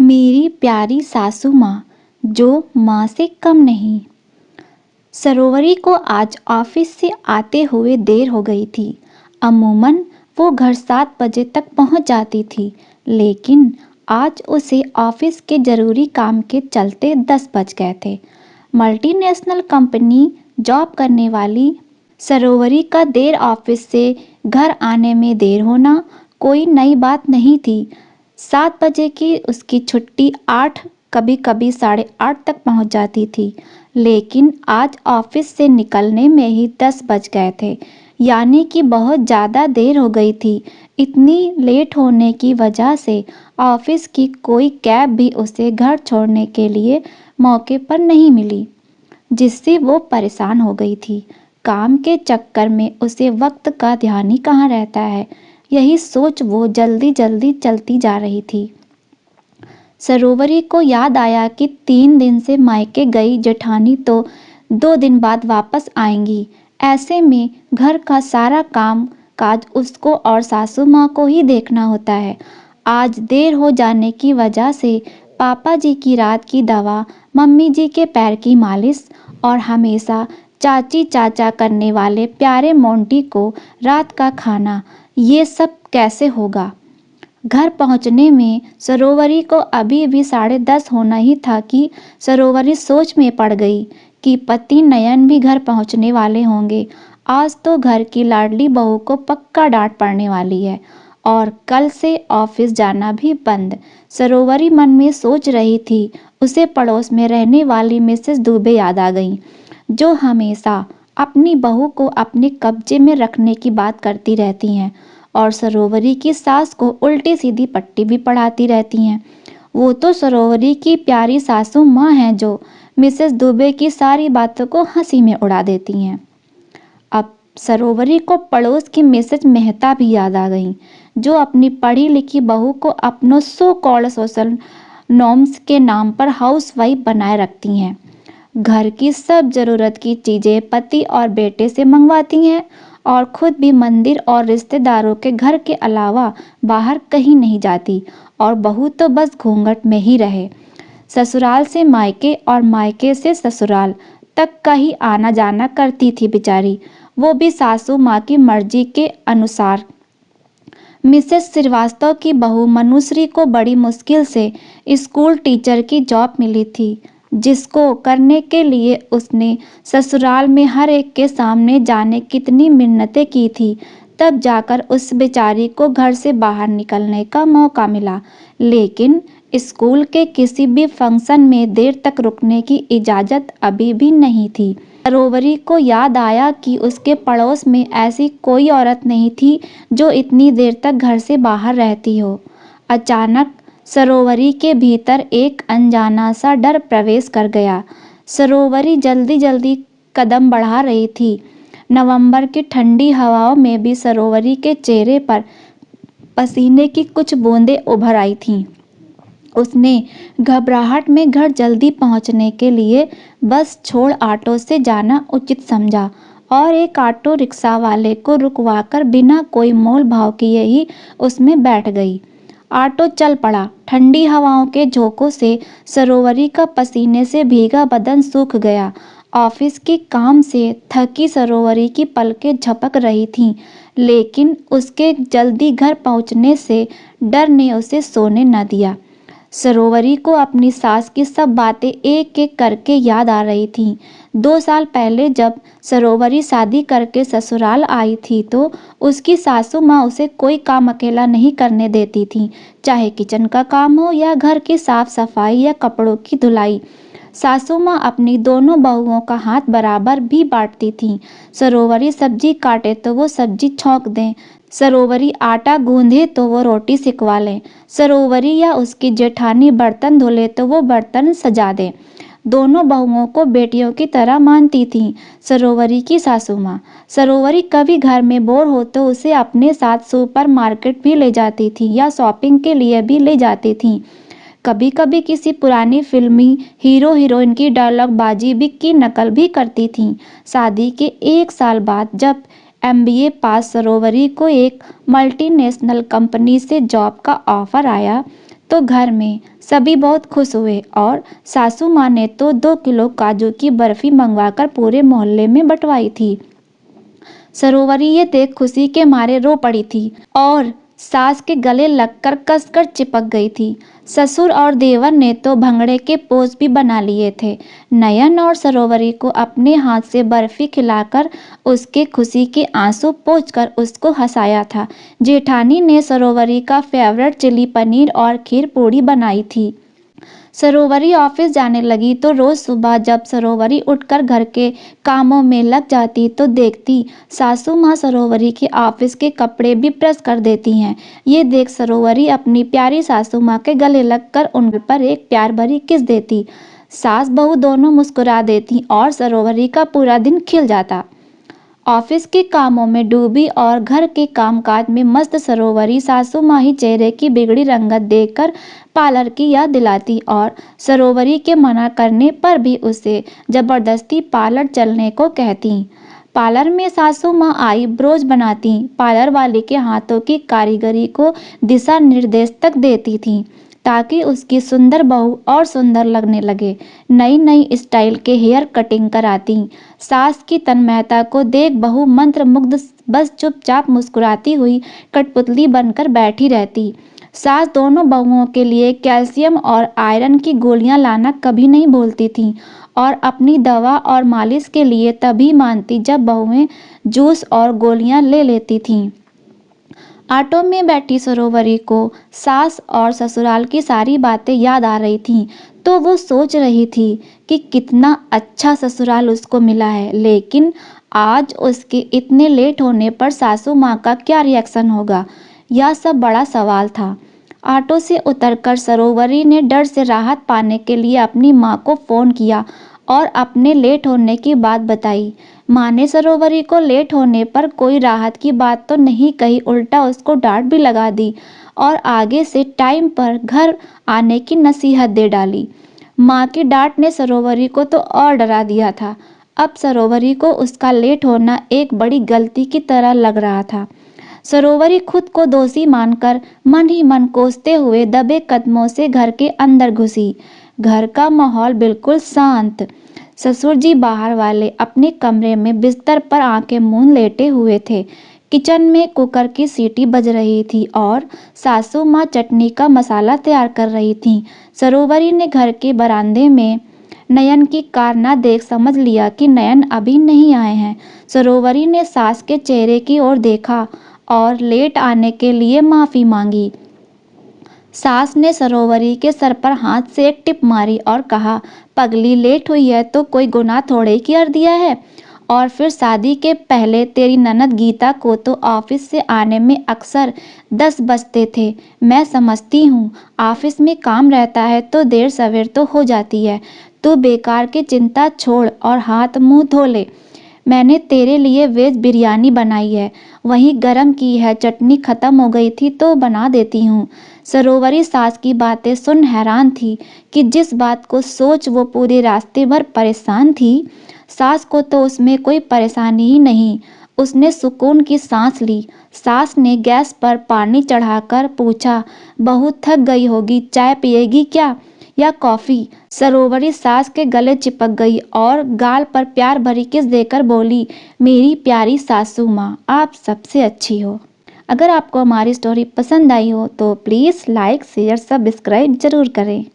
मेरी प्यारी सासू माँ, जो माँ से कम नहीं। सरोवरी को आज ऑफिस से आते हुए देर हो गई थी। अमूमन वो घर 7 बजे तक पहुंच जाती थी, लेकिन आज उसे ऑफिस के ज़रूरी काम के चलते 10 बज गए थे। मल्टीनेशनल कंपनी जॉब करने वाली सरोवरी का देर ऑफिस से घर आने में देर होना कोई नई बात नहीं थी। 7 बजे की उसकी छुट्टी 8, कभी कभी 8:30 तक पहुंच जाती थी, लेकिन आज ऑफिस से निकलने में ही 10 बज गए थे, यानी कि बहुत ज़्यादा देर हो गई थी। इतनी लेट होने की वजह से ऑफिस की कोई कैब भी उसे घर छोड़ने के लिए मौके पर नहीं मिली, जिससे वो परेशान हो गई थी। काम के चक्कर में उसे वक्त का ध्यान ही कहाँ रहता है, यही सोच वो जल्दी जल्दी चलती जा रही थी। सरोवरी को याद आया कि 3 दिन से मायके गई जेठानी तो 2 दिन बाद वापस आएंगी। ऐसे में घर का सारा काम काज उसको और सासू माँ को ही देखना होता है। आज देर हो जाने की वजह से पापा जी की रात की दवा, मम्मी जी के पैर की मालिश और हमेशा चाची चाचा करने वाले प्यारे मोंटी को रात का खाना, ये सब कैसे होगा। घर पहुंचने में सरोवरी को अभी भी 10:30 होना ही था कि सरोवरी सोच में पड़ गई कि पति नयन भी घर पहुंचने वाले होंगे। आज तो घर की लाडली बहू को पक्का डांट पड़ने वाली है और कल से ऑफिस जाना भी बंद। सरोवरी मन में सोच रही थी। उसे पड़ोस में रहने वाली मिसेस दुबे याद आ गई, जो हमेशा अपनी बहू को अपने कब्जे में रखने की बात करती रहती हैं और सरोवरी की सास को उल्टी सीधी पट्टी भी पढ़ाती रहती हैं। वो तो सरोवरी की प्यारी सासू माँ हैं, जो मिसेस दुबे की सारी बातों को हंसी में उड़ा देती हैं। अब सरोवरी को पड़ोस की मिसेज मेहता भी याद आ गई, जो अपनी पढ़ी लिखी बहू को अपनों सो कॉल्ड सोशल नॉर्म्स के नाम पर हाउसवाइफ बनाए रखती हैं। घर की सब जरूरत की चीज़ें पति और बेटे से मंगवाती हैं और खुद भी मंदिर और रिश्तेदारों के घर के अलावा बाहर कहीं नहीं जाती, और बहू तो बस घूंघट में ही रहे। ससुराल से मायके और मायके से ससुराल तक का ही आना जाना करती थी बेचारी, वो भी सासू माँ की मर्जी के अनुसार। मिसेस श्रीवास्तव की बहू मनुश्री को बड़ी मुश्किल से स्कूल टीचर की जॉब मिली थी, जिसको करने के लिए उसने ससुराल में हर एक के सामने जाने कितनी मिन्नतें की थी, तब जाकर उस बेचारी को घर से बाहर निकलने का मौका मिला। लेकिन स्कूल के किसी भी फंक्शन में देर तक रुकने की इजाज़त अभी भी नहीं थी। सरोवरी को याद आया कि उसके पड़ोस में ऐसी कोई औरत नहीं थी जो इतनी देर तक घर से बाहर रहती हो। अचानक सरोवरी के भीतर एक अनजाना सा डर प्रवेश कर गया। सरोवरी जल्दी जल्दी कदम बढ़ा रही थी। नवंबर की ठंडी हवाओं में भी सरोवरी के चेहरे पर पसीने की कुछ बूंदें उभर आई थीं। उसने घबराहट में घर जल्दी पहुंचने के लिए बस छोड़ ऑटो से जाना उचित समझा और एक ऑटो रिक्शा वाले को रुकवाकर बिना कोई मोल भाव किए ही उसमें बैठ गई। ऑटो चल पड़ा। ठंडी हवाओं के झोंकों से सरोवरी का पसीने से भीगा बदन सूख गया। ऑफिस के काम से थकी सरोवरी की पलकें झपक रही थीं, लेकिन उसके जल्दी घर पहुंचने से डर ने उसे सोने न दिया। सरोवरी को अपनी सास की सब बातें एक एक करके याद आ रही थीं। 2 साल पहले जब सरोवरी शादी करके ससुराल आई थी, तो उसकी सासू माँ उसे कोई काम अकेला नहीं करने देती थी, चाहे किचन का काम हो या घर की साफ सफाई या कपड़ों की धुलाई। सासू माँ अपनी दोनों बहुओं का हाथ बराबर भी बांटती थीं। सरोवरी सब्जी काटे तो वो सब्जी छौंक दें, सरोवरी आटा गूंधे तो वो रोटी सिकवा लें, सरोवरी या उसकी जेठानी बर्तन धुले तो वो बर्तन सजा दें। दोनों बहुओं को बेटियों की तरह मानती थीं सरोवरी की सासू माँ। सरोवरी कभी घर में बोर हो तो उसे अपने साथ सुपर मार्केट भी ले जाती थी या शॉपिंग के लिए भी ले जाती थीं। कभी कभी किसी पुरानी फिल्मी हीरो हीरोइन की डायलॉग बाजी भी की नकल भी करती थीं। शादी के 1 साल बाद जब MBA पास सरोवरी को एक मल्टीनेशनल कंपनी से जॉब का ऑफर आया, तो घर में सभी बहुत खुश हुए और सासू माँ ने तो 2 किलो काजू की बर्फी मंगवाकर पूरे मोहल्ले में बंटवाई थी। सरोवरी ये देख खुशी के मारे रो पड़ी थी और सास के गले लगकर कसकर चिपक गई थी। ससुर और देवर ने तो भंगड़े के पोज भी बना लिए थे। नयन और सरोवरी को अपने हाथ से बर्फी खिलाकर उसके खुशी के आंसू पोंछकर उसको हंसाया था। जेठानी ने सरोवरी का फेवरेट चिली पनीर और खीर पूड़ी बनाई थी। सरोवरी ऑफिस जाने लगी तो रोज सुबह जब सरोवरी उठकर घर के कामों में लग जाती तो देखती सासू माँ सरोवरी के ऑफिस के कपड़े भी प्रेस कर देती हैं। ये देख सरोवरी अपनी प्यारी सासू माँ के गले लगकर उन पर एक प्यार भरी किस देती। सास बहू दोनों मुस्कुरा देती और सरोवरी का पूरा दिन खिल जाता। ऑफिस के कामों में डूबी और घर के कामकाज में मस्त सरोवरी सासू माँ ही चेहरे की बिगड़ी रंगत देखकर पार्लर की याद दिलाती और सरोवरी के मना करने पर भी उसे जबरदस्ती पार्लर चलने को कहती। पार्लर में सासू माँ आईब्रोज बनाती, पार्लर वाले के हाथों की कारीगरी को दिशा निर्देश तक देती थी ताकि उसकी सुंदर बहू और सुंदर लगने लगे। नई नई स्टाइल के हेयर कटिंग कराती। सास की तन्मयता को देख बहू मंत्र मुग्ध बस चुपचाप मुस्कुराती हुई कठपुतली बनकर बैठी रहती। सास दोनों बहुओं के लिए कैल्शियम और आयरन की गोलियां लाना कभी नहीं भूलती थीं और अपनी दवा और मालिश के लिए तभी मानती जब बहुएं जूस और गोलियां ले लेती थीं। ऑटो में बैठी सरोवरी को सास और ससुराल की सारी बातें याद आ रही थीं तो वो सोच रही थी कि कितना अच्छा ससुराल उसको मिला है, लेकिन आज उसके इतने लेट होने पर सासू माँ का क्या रिएक्शन होगा, यह सब बड़ा सवाल था। ऑटो से उतरकर सरोवरी ने डर से राहत पाने के लिए अपनी माँ को फ़ोन किया और अपने लेट होने की बात बताई। माँ ने सरोवरी को लेट होने पर कोई राहत की बात तो नहीं कही, उल्टा उसको डांट भी लगा दी और आगे से टाइम पर घर आने की नसीहत दे डाली। माँ की डांट ने सरोवरी को तो और डरा दिया था। अब सरोवरी को उसका लेट होना एक बड़ी गलती की तरह लग रहा था। सरोवरी खुद को दोषी मानकर मन ही मन कोसते हुए दबे कदमों से घर के अंदर घुसी। घर का माहौल बिल्कुल शांत। ससुर जी बाहर वाले अपने कमरे में बिस्तर पर आंखें मूंद लेटे हुए थे। किचन में कुकर की सीटी बज रही थी और सासू माँ चटनी का मसाला तैयार कर रही थीं। सरोवरी ने घर के बरामदे में नयन की कार न देख समझ लिया कि नयन अभी नहीं आए हैं। सरोवरी ने सास के चेहरे की ओर देखा और लेट आने के लिए माफ़ी मांगी। सास ने सरोवरी के सर पर हाथ से एक टिप मारी और कहा, पगली लेट हुई है तो कोई गुनाह थोड़े ही कर दिया है। और फिर शादी के पहले तेरी ननद गीता को तो ऑफिस से आने में अक्सर 10 बजते थे। मैं समझती हूँ ऑफिस में काम रहता है तो देर सवेर तो हो जाती है। तू बेकार की चिंता छोड़ और हाथ मुंह धो ले। मैंने तेरे लिए वेज बिरयानी बनाई है, वहीं गरम की है, चटनी खत्म हो गई थी तो बना देती हूँ। सरोवरी सास की बातें सुन हैरान थी कि जिस बात को सोच वो पूरे रास्ते भर परेशान थी, सास को तो उसमें कोई परेशानी ही नहीं। उसने सुकून की सांस ली। सास ने गैस पर पानी चढ़ाकर पूछा, बहुत थक गई होगी, चाय पिएगी क्या या कॉफ़ी? सरोवरी सास के गले चिपक गई और गाल पर प्यार भरी किस देकर बोली, मेरी प्यारी सासू माँ, आप सबसे अच्छी हो। अगर आपको हमारी स्टोरी पसंद आई हो तो प्लीज़ लाइक शेयर सब्सक्राइब ज़रूर करें।